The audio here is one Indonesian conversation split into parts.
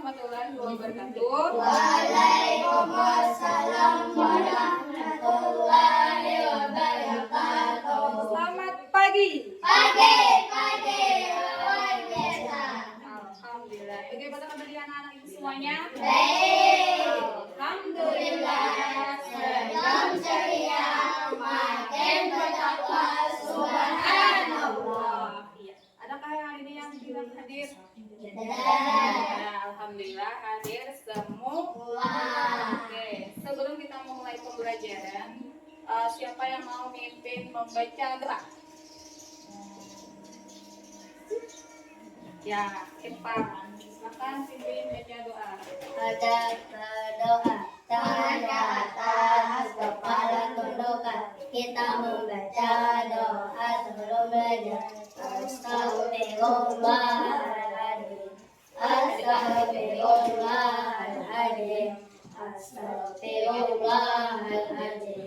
warahmatullahi wabarakatuh. Waalaikumsalam warahmatullahi wabarakatuh. Selamat pagi. Pagi luar biasa. Alhamdulillah. Bagaimana kabar anak-anak ibu semuanya? Baik. Alhamdulillah. Sedang ceria, makin bertakwa subhanallah. Iya. Adakah yang hari ini yang bilang hadir? Dadah. Alhamdulillah hadir semua. Oke, sebelum kita mulai pembelajaran, siapa yang mau mimpin membaca doa? Ya, Irfan. Silakan pimpin baca doa. Ada berdoa, tangan ke atas, kepala tundukkan. Kita membaca doa sebelum belajar. Astagfirullahaladzim, astagfirullahaladzim, astagfirullahaladzim.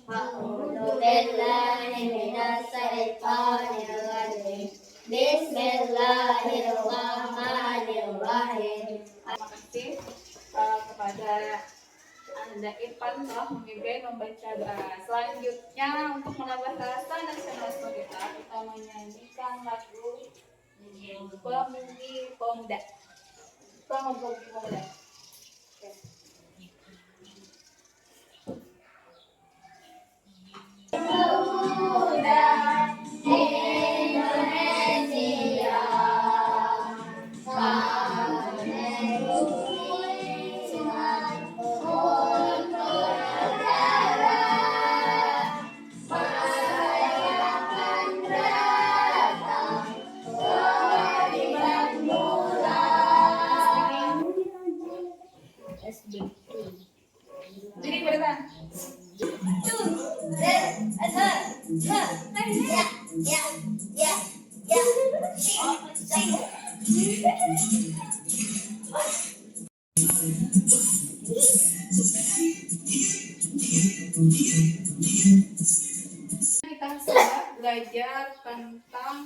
A'udzu billahi minas syaitonir rajim. Bismillahirrahmanirrahim. Terima kasih kepada Anda Irfan telah memimpin membaca doa. Selanjutnya untuk menambah rasa nasionalisme kita menyanyikan lagu Pemudi Pemuda. Pemudi Pemuda. Oke. Pemuda Indonesia, kami berjuang untuk negara, masa yang akan datang beriman bulan. Jadi berenang. Kita sudah belajar tentang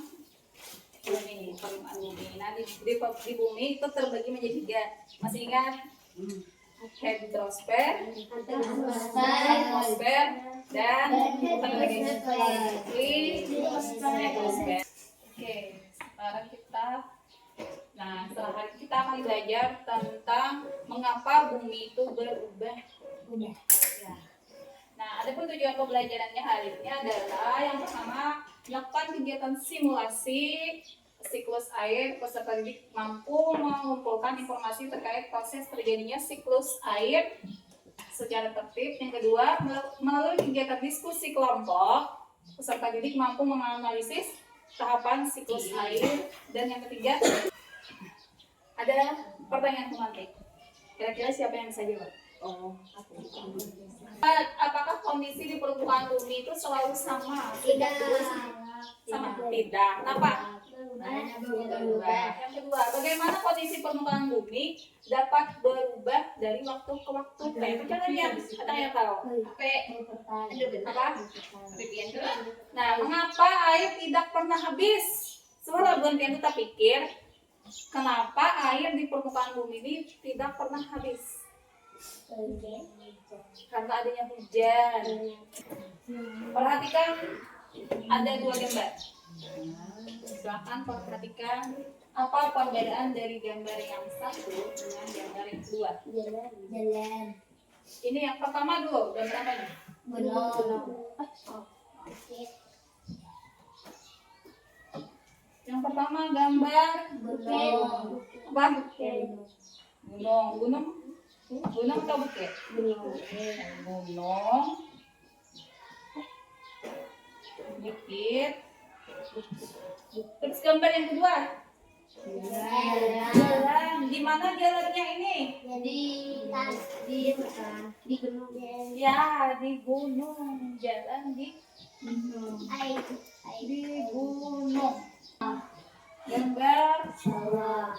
ini permukaan bumi. Nah, di bumi itu terbagi menjadi 3. Masih ingat? Hidrosfer, atmosfer, dan apa lagi? Litosfer. Oke, sekarang setelah kita akan belajar tentang mengapa bumi itu berubah. Ya. Nah, adapun tujuan pembelajarannya hari ini adalah yang pertama melakukan kegiatan simulasi siklus air peserta didik mampu mengumpulkan informasi terkait proses terjadinya siklus air secara tertib. Yang kedua, melalui kegiatan diskusi kelompok peserta didik mampu menganalisis tahapan siklus air. Dan yang ketiga, ada pertanyaan pemantik. Kira-kira siapa yang bisa jawab? Aku. Apakah kondisi di permukaan bumi itu selalu sama? Tidak. Sama? Tidak. Kenapa? Yang kedua, bagaimana kondisi permukaan bumi dapat berubah dari waktu ke waktu? Itu jangan lihat, ada yang tahu. Apa? Nah, mengapa air tidak pernah habis? Setelah berhenti kita pikir, kenapa air di permukaan bumi ini tidak pernah habis? Karena adanya hujan. Perhatikan, ada 2 gambar. Silakan perhatikan apa perbedaan dari gambar yang satu dengan gambar yang kedua. Jalan. Ini yang pertama dulu, gambar apa ini? Gunung. Yang pertama gambar Gunung. apa? Gunung atau bukit? Gunung. Bukit. Terus gambar yang kedua? Jalan. Di mana jalannya ini? Di gunung. Ya, di gunung. Jalan di gunung. Gambar Sawah.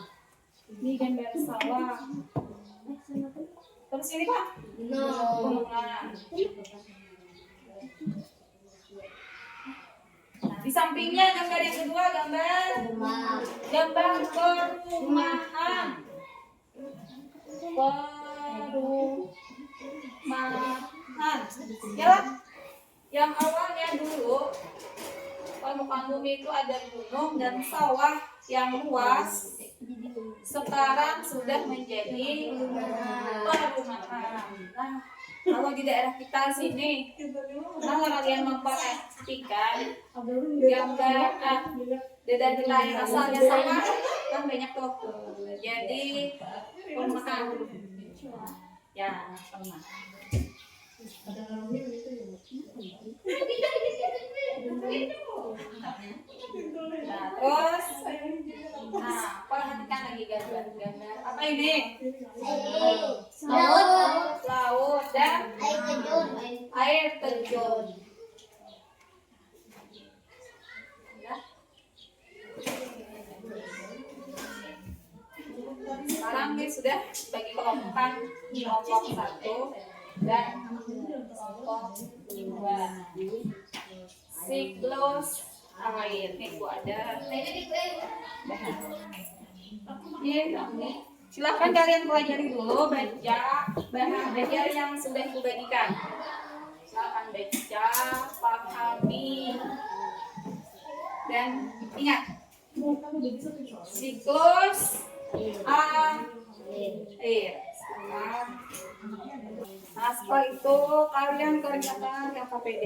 ini gambar sawah. Terus ini Pak? Gunungan. Di sampingnya gambar yang kedua gambar perumahan. dalam bumi itu ada gunung dan sawah yang luas sekarang sudah menjadi perumahan. Nah, kalau di daerah kita sini, kalau kalian memperhatikan gambar daerah kita yang asalnya sawah kan banyak tuh. Jadi perumahan. Ya, perumahan. Nah, terus, perhatikan lagi gambar-gambar. Apa ini? Laut dan air terjun. Ya. Sekarang ini sudah bagi kelompok 1 dan kelompok 2. Siklus air. Nih gua ada. Ini silahkan kalian pelajari dulu baca bahan belajar yang sudah dibagikan. Silahkan baca, pahami, dan ingat siklus air. Nah, setelah itu kalian kerjakan LKPD.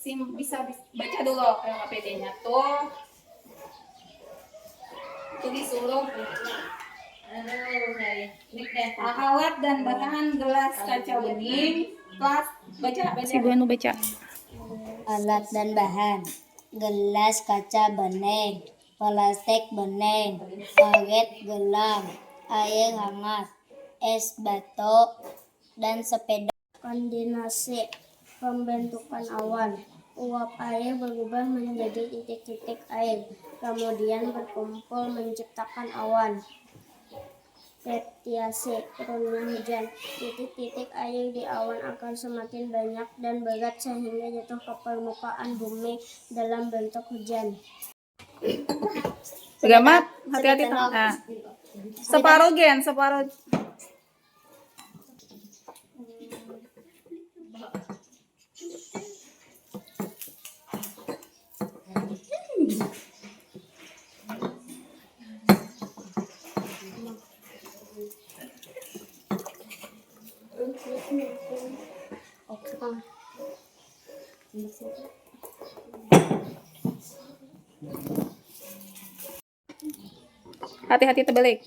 Bisa baca dulu LKPD-nya tuh. Itu disuruh alat dan bahan gelas kaca bening. Kelas baca. Si Buanu baca. Alat dan bahan: gelas kaca bening, plastik bening, karet gelam, air hangat, es batu, dan sepeda. Kondensasi: pembentukan awan. Uap air berubah menjadi titik-titik air, kemudian berkumpul menciptakan awan. Presipitation: turunnya hujan. Titik-titik air di awan akan semakin banyak dan berat sehingga jatuh ke permukaan bumi dalam bentuk hujan. Begamat, hati-hati. Nah, separuh. Hati-hati terbalik.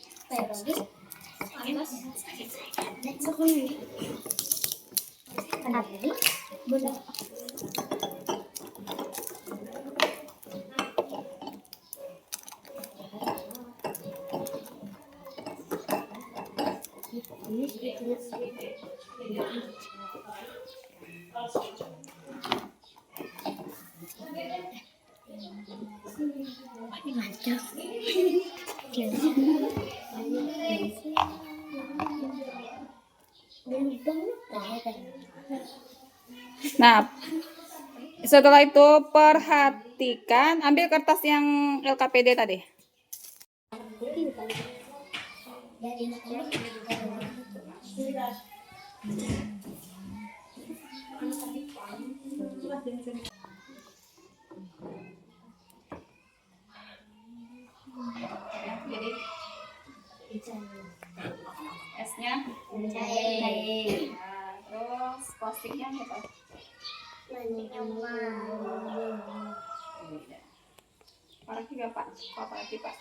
Nah, setelah itu perhatikan, ambil kertas yang LKPD tadi. Jadi esnya cair. Nah, terus plastiknya apa? Parah juga Pak. Apa lagi Pak?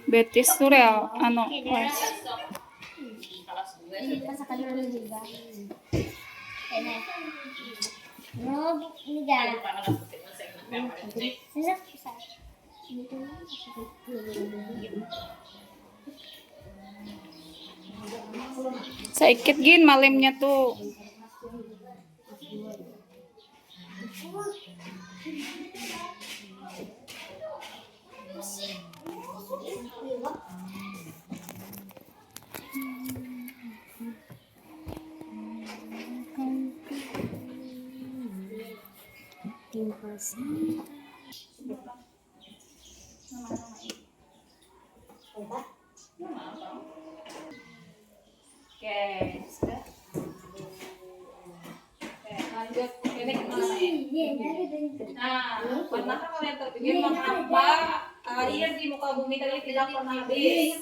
Betis Surel anu wes. No, enggak. Para dapetin na sa inyo. Susah, susah. Saikit gin malemnya tuh. Oke, sudah. Oke, lanjut. Ini kemana nih? Nah, pernahkah kalian terpikir mengapa air di muka bumi tadi tidak pernah habis?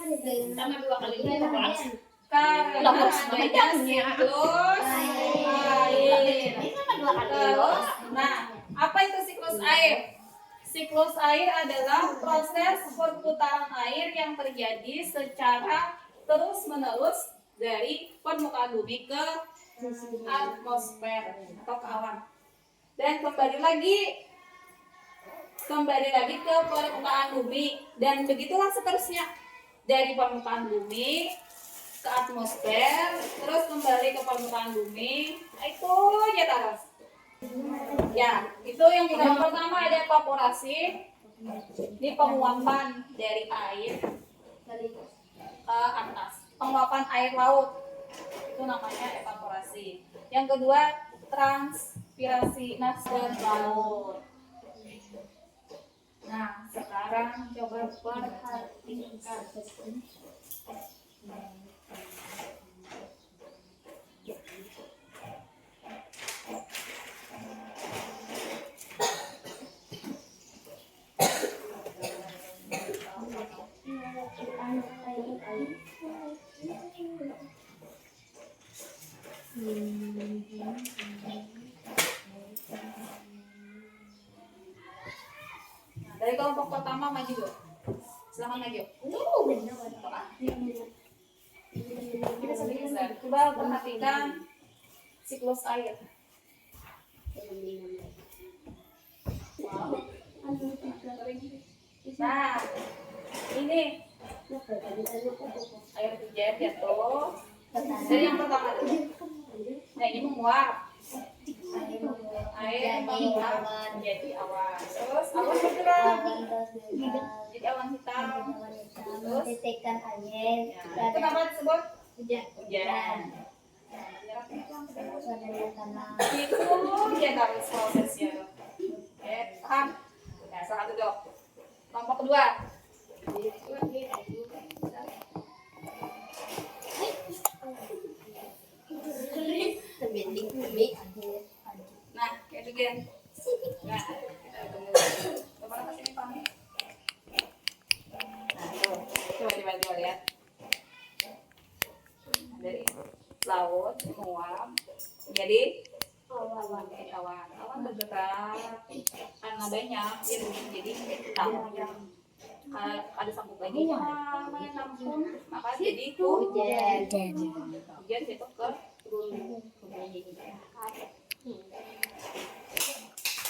Sama 2 kali lipat kelas. Karena adanya siklus air. Ini sama 2 kali Terus, nah, apa itu siklus air? Siklus air adalah proses perputaran air yang terjadi secara terus-menerus dari permukaan bumi ke atmosfer atau ke awan. Dan kembali lagi ke permukaan bumi, dan begitulah seterusnya dari permukaan bumi ke atmosfer, terus kembali ke permukaan bumi. Itu aja terus. Ya, itu yang pertama ada evaporasi, ini penguapan dari air ke atas, penguapan air laut, itu namanya evaporasi. Yang kedua transpirasi nasdar laut. Nah, sekarang coba perhatikan. Dari kelompok pertama maju dulu. Silahkan maju. Kita sedikit. Coba perhatikan siklus air. Nah, ini air hujan jatuh. Dari yang pertama dulu. Nah, ini menguap. Air menguap menjadi awan. Terus awan bergerak jadi awan hitam. Terus Titikan air. ya, itu nama disebut Hujan. hujan. Suaranya tanah. Itu dia harus prosesnya. Oke, paham? Nah, satu dok. Kelompok kedua. Nah, kayak begini. Nah, kita tunggu. Coba ke sini, Pak. Nah, tuh. Coba lihat. Dari laut menguap jadi awan bergerak karena banyak dia jadi hitam. Ada sambung lagi namanya nampun, maka jadi itu hujan jatuh ke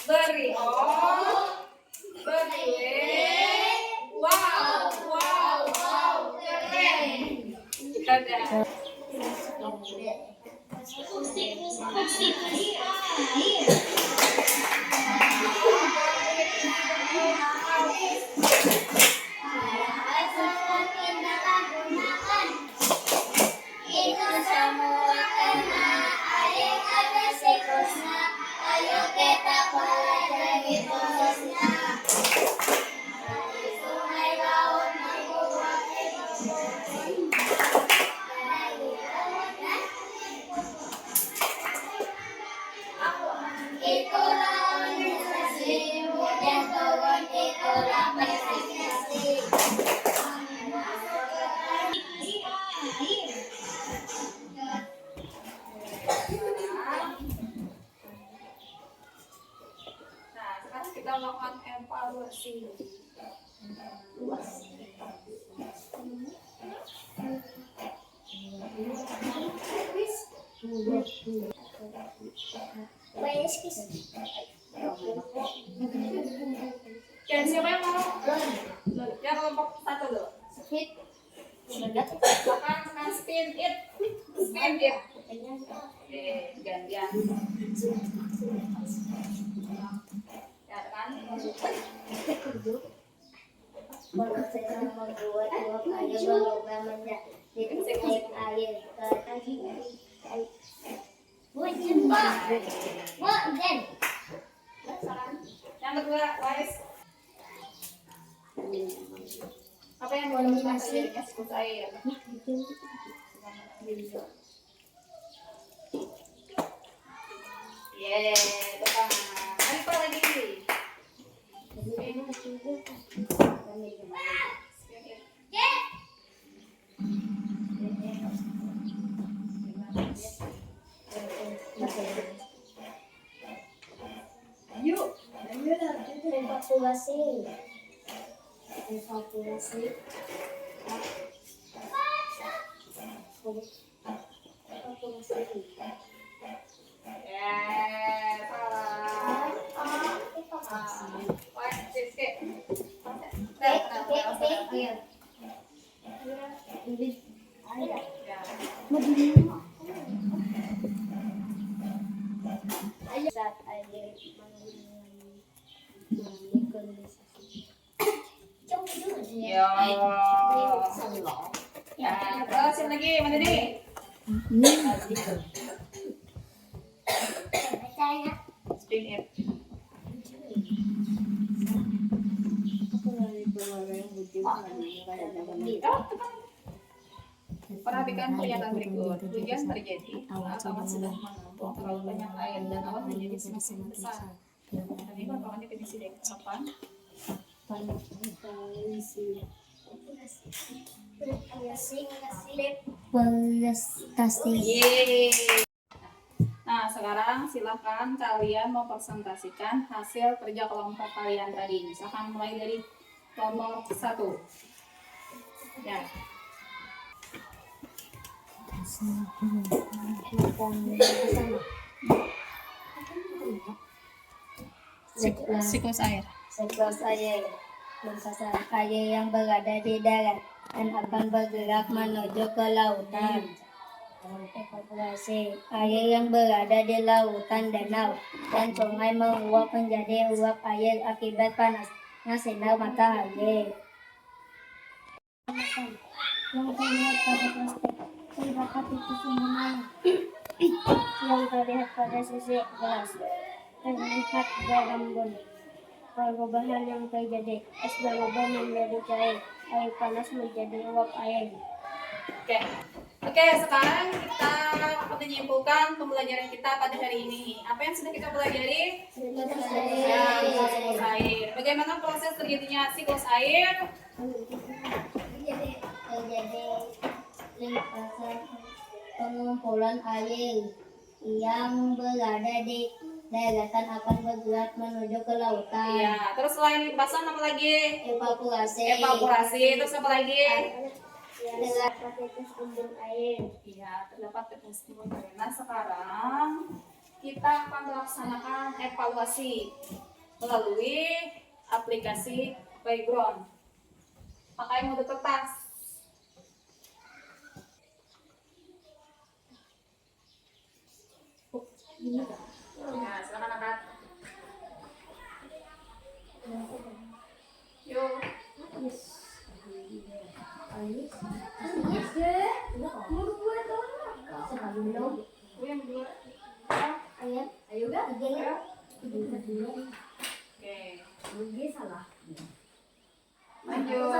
beri wow keren. Dadah. Ayo kita pelajari prosesnya. Sungai laut membuat itulah organisasi yang turun itulah prestasi. Nah, sekarang kita lakukan evaluasi. Baik. Oke, siapa yang mau? Ya kelompok satu dulu. Silakan spin it. Spin it. Oke, gantian. Ya kan? Kalau saya membuat uap air berlomba menjadi titik air Yang kedua, Wais. Apa yang dilakukan terjadinya siklus air? Tepat. Apa lagi? Yuk. evakuasi. Salah. Wais, skip. Saat air Ya, terusin lagi, mana nih? Spin it. Perhatikan pernyataan berikut. Hujan terjadi saat awan sedang menumpuk terlalu banyak air dan awan menjadi semakin besar. Tadi merupakan definisi dari kapan? Yeay. Nah, sekarang silakan kalian mempresentasikan hasil kerja kelompok kalian tadi. Misalkan mulai dari kelompok 1. Ya. Siklus air. Siklus air berdasar air yang berada di darat dan akan bergerak menuju ke lautan. Evaporasi air yang berada di lautan, danau, dan sungai menguap menjadi uap air akibat panasnya sinar matahari. Yang terlihat pada plastik terdapat itu sumber air. Yang terlihat pada sisi gelas terlihat dalam bun. Perubahan yang terjadi, es berubah menjadi cair, air panas menjadi uap air. Oke, sekarang kita akan menyimpulkan pembelajaran kita pada hari ini. Apa yang sudah kita pelajari? Siklus air. Bagaimana proses terjadinya siklus air? Terjadi limpasan pengumpulan air yang berada di daratan akan bergerak menuju ke lautan. Iya. Terus selain limpasan apa lagi? Evaporasi. Terus apa lagi? Terdapat tetes embun air. Iya, terdapat tetes embun air. Nah, sekarang kita akan melaksanakan evaluasi melalui aplikasi Playground. Pakai mode kertas. Ya, silakan angkat. Yuk. Yang kedua. Ayo gak? Oke. Salah. Lanjut.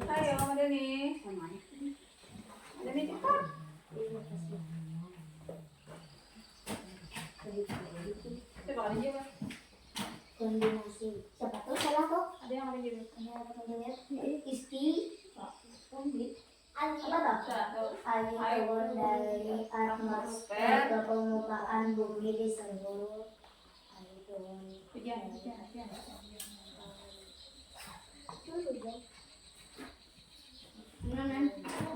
Ayo, ada nih. Ada nih cepat. Coba kalian juga. Kombinasi. Siapa tuh salah tuh? Ada yang ada juga. Isti. Apa tuh? Air turun dari atmosfer ke permukaan bumi di seluruh air turun. Hujan. Ya,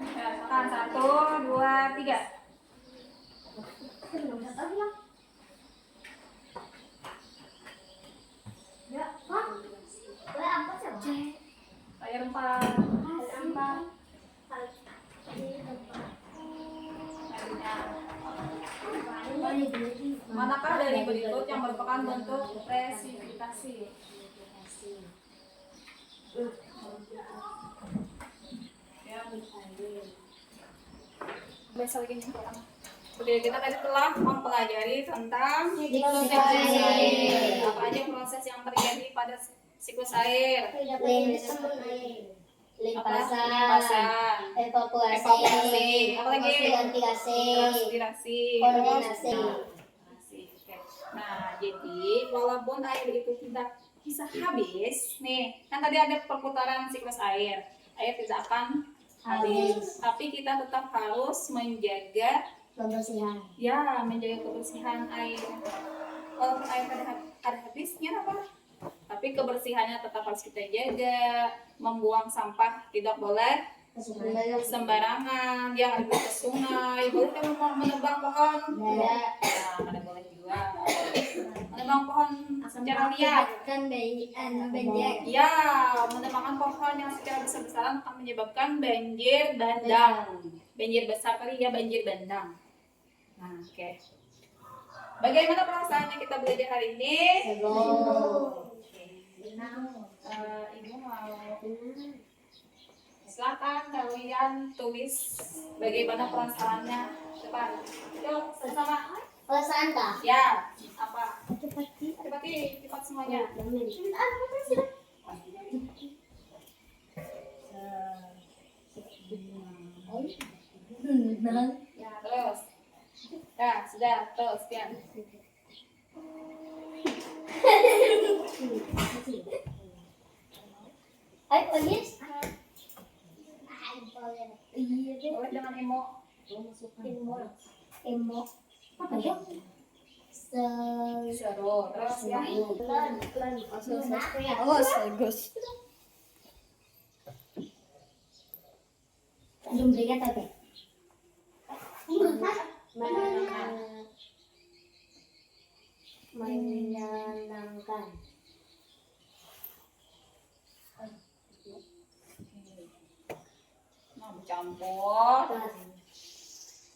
silakan. 1, 2, 3. Layar 4. Manakah dari berikut yang merupakan bentuk presipitasi? Ya, besok lagi nih. Oke, kita tadi telah mempelajari tentang siklus air. Apa aja proses yang terjadi pada siklus air? Limpasan, evaporasi, apa lagi? Transpirasi, Koordinasi. Oke. Nah, jadi walaupun air itu tidak bisa habis, nih kan tadi ada perputaran siklus air tidak akan habis, tapi kita tetap harus menjaga Kebersihan. ya, menjaga kebersihan air. Walaupun air ada habisnya apa? Tapi kebersihannya tetap harus kita jaga. Membuang sampah tidak boleh sembarangan. Yang ada ke sungai, boleh kan menebang pohon? Tidak. Nah, ada boleh juga. Menebang pohon secara liar. Kan banjir. Ya, menebangkan pohon yang secara besar-besaran akan menyebabkan banjir bandang. Banjir besar kali ya, banjir bandang. Nah, oke. Bagaimana perasaannya kita belajar hari ini? Ibu mau silakan kalian tulis bagaimana perasaannya. Cepat. Yuk, sama-sama. Perasaan kah? Ya, apa? Cepat semuanya. Ya, terus. Ya, sudah, terus ya. Ayo, Polis. Boleh dengan emo. Emo. Apa ya? Seru. Terus ya. Bagus. Belum berikan tapi. Menyenangkan. Nah, bercampur.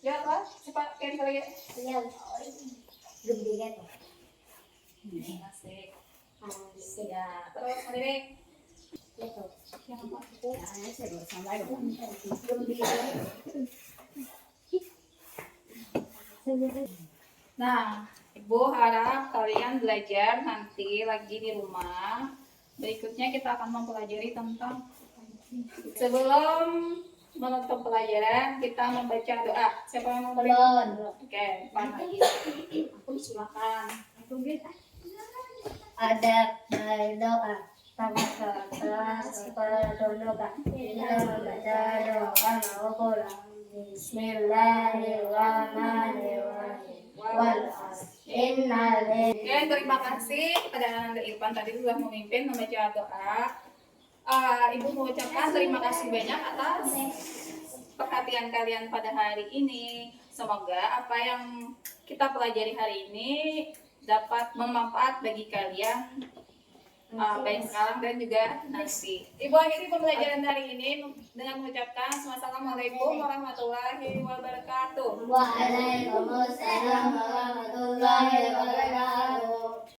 Ya, apa? Cepat kirim lagi. Belum berikan. Asik. Ya, terus Mandiri. Yang apa? Belum berikan. Nah, Ibu harap kalian belajar nanti lagi di rumah. Berikutnya kita akan mempelajari tentang sebelum menutup pelajaran kita membaca doa. Siapa yang mau Belum. Oke, depan lagi. Silakan. Ada berdoa sama berdoa kita membaca doa maupun Bismillahirrahmanirrahim. Oke, terima kasih kepada Anda Irfan tadi sudah memimpin membaca doa. Ibu mengucapkan terima kasih banyak atas perhatian kalian pada hari ini. Semoga apa yang kita pelajari hari ini dapat bermanfaat bagi kalian, baik sekarang dan juga nanti. Ibu akhiri pembelajaran hari ini dengan mengucapkan Assalamualaikum warahmatullahi wabarakatuh. Waalaikumsalam warahmatullahi wabarakatuh.